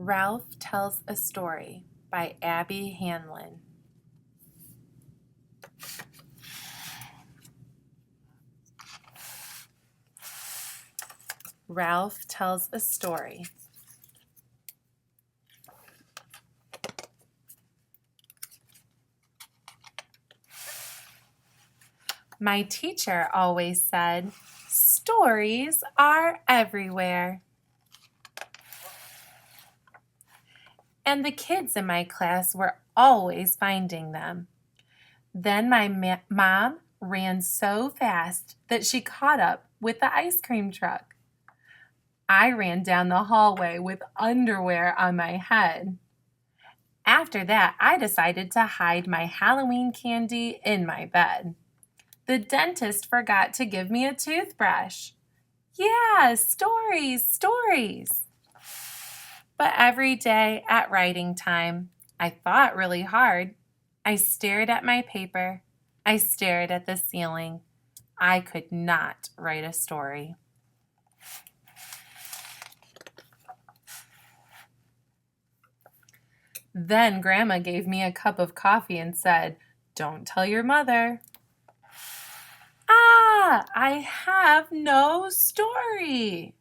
Ralph Tells a Story by Abby Hanlon. Ralph tells a story. My teacher always said, "Stories are everywhere." And the kids in my class were always finding them. Then my mom ran so fast that she caught up with the ice cream truck. I ran down the hallway with underwear on my head. After that, I decided to hide my Halloween candy in my bed. The dentist forgot to give me a toothbrush. Yeah, stories. But every day at writing time, I thought really hard. I stared at my paper. I stared at the ceiling. I could not write a story. Then Grandma gave me a cup of coffee and said, "Don't tell your mother." I have no story.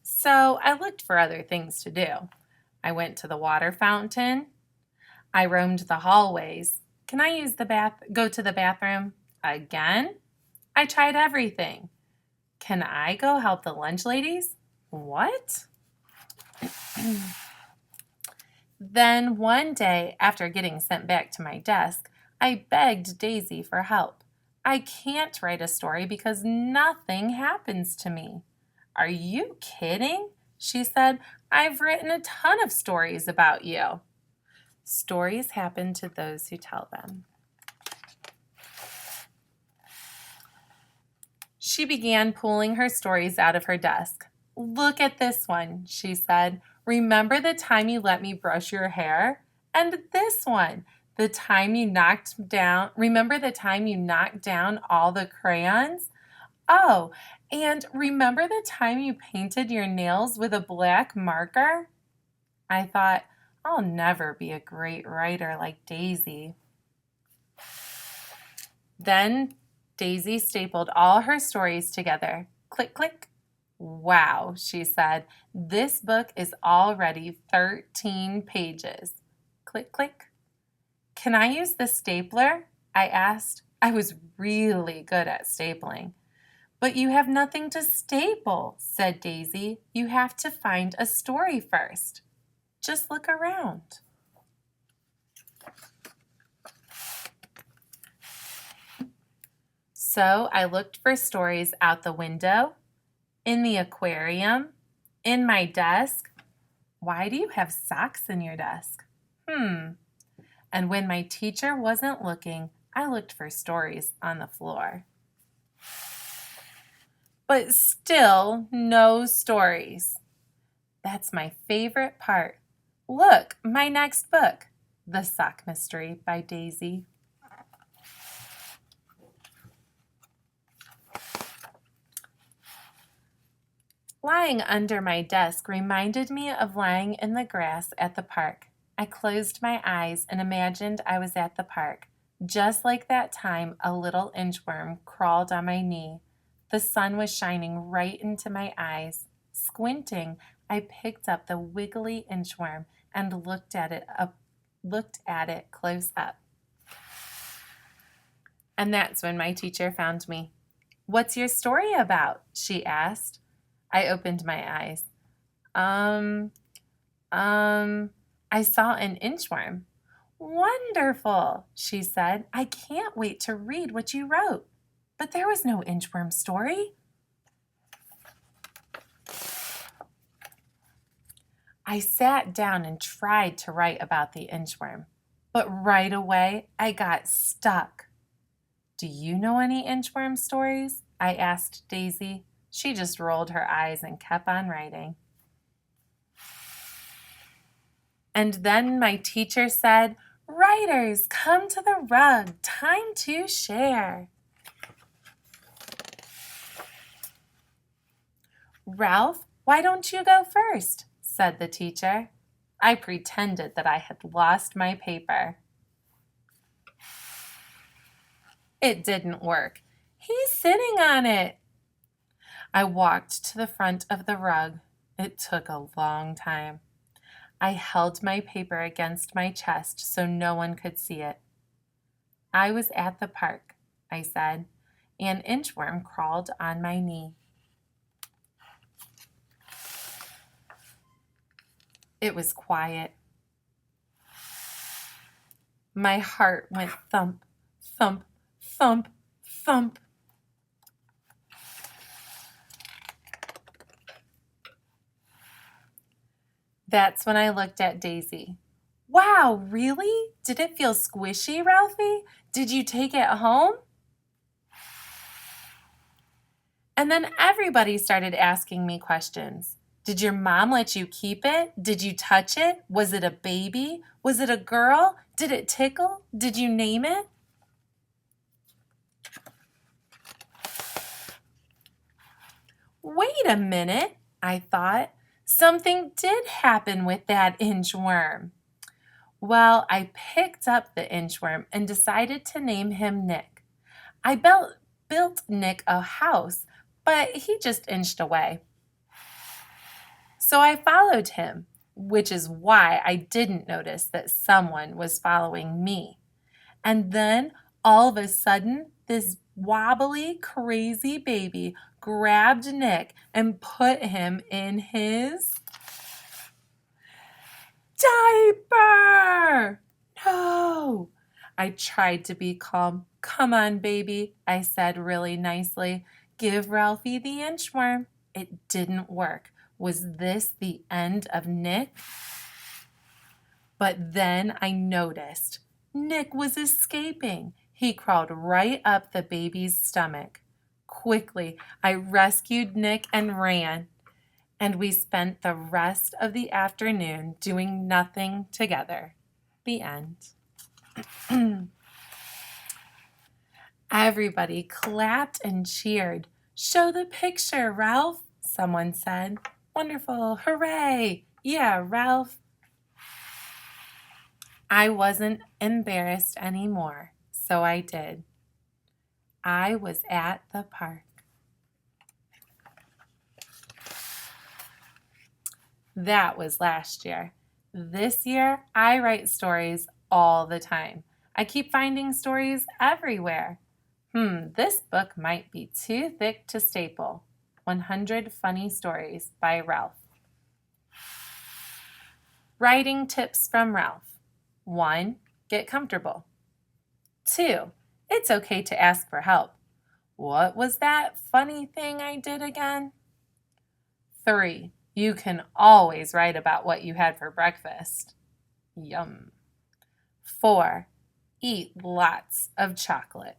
So I looked for other things to do. I went to the water fountain. I roamed the hallways. Can I go to the bathroom again? I tried everything. Can I go help the lunch ladies? What? Then one day, after getting sent back to my desk, I begged Daisy for help. I can't write a story because nothing happens to me. Are you kidding? She said, "I've written a ton of stories about you." Stories happen to those who tell them. She began pulling her stories out of her desk. "Look at this one," she said. "Remember the time you let me brush your hair? And this one, remember the time you knocked down all the crayons? Oh, and remember the time you painted your nails with a black marker?" I thought, I'll never be a great writer like Daisy. Then Daisy stapled all her stories together. Click, click. "Wow," she said, "this book is already 13 pages. Click, click. "Can I use the stapler?" I asked. I was really good at stapling. "But you have nothing to staple," said Daisy. "You have to find a story first. Just look around." So I looked for stories out the window, in the aquarium, in my desk. Why do you have socks in your desk? And when my teacher wasn't looking, I looked for stories on the floor. But still, no stories. That's my favorite part. Look, my next book, The Sock Mystery by Daisy. Lying under my desk reminded me of lying in the grass at the park. I closed my eyes and imagined I was at the park, just like that time a little inchworm crawled on my knee. The sun was shining right into my eyes. Squinting, I picked up the wiggly inchworm and looked at it close up. And that's when my teacher found me. "What's your story about?" she asked. I opened my eyes. I saw an inchworm." "Wonderful," she said. "I can't wait to read what you wrote." But there was no inchworm story. I sat down and tried to write about the inchworm, but right away I got stuck. "Do you know any inchworm stories?" I asked Daisy. She just rolled her eyes and kept on writing. And then my teacher said, "Writers, come to the rug. Time to share." "Ralph, why don't you go first?" said the teacher. I pretended that I had lost my paper. It didn't work. "He's sitting on it." I walked to the front of the rug. It took a long time. I held my paper against my chest so no one could see it. "I was at the park," I said. An inchworm crawled on my knee. It was quiet. My heart went thump, thump, thump, thump. That's when I looked at Daisy. "Wow, really? Did it feel squishy, Ralphie? Did you take it home?" And then everybody started asking me questions. "Did your mom let you keep it? Did you touch it? Was it a baby? Was it a girl? Did it tickle? Did you name it?" Wait a minute, I thought. Something did happen with that inchworm. Well, I picked up the inchworm and decided to name him Nick. I built Nick a house, but he just inched away. So I followed him, which is why I didn't notice that someone was following me. And then, all of a sudden, this wobbly, crazy baby grabbed Nick and put him in his diaper. No! I tried to be calm. "Come on, baby," I said really nicely. "Give Ralphie the inchworm." It didn't work. Was this the end of Nick? But then I noticed Nick was escaping. He crawled right up the baby's stomach. Quickly, I rescued Nick and ran, and we spent the rest of the afternoon doing nothing together. The end. Everybody clapped and cheered. "Show the picture, Ralph," someone said. "Wonderful, hooray! Yeah, Ralph." I wasn't embarrassed anymore, so I did. I was at the park. That was last year. This year, I write stories all the time. I keep finding stories everywhere. This book might be too thick to staple. 100 Funny Stories by Ralph. Writing tips from Ralph. 1. Get comfortable. 2. It's okay to ask for help. What was that funny thing I did again? 3. You can always write about what you had for breakfast. Yum. 4. Eat lots of chocolate.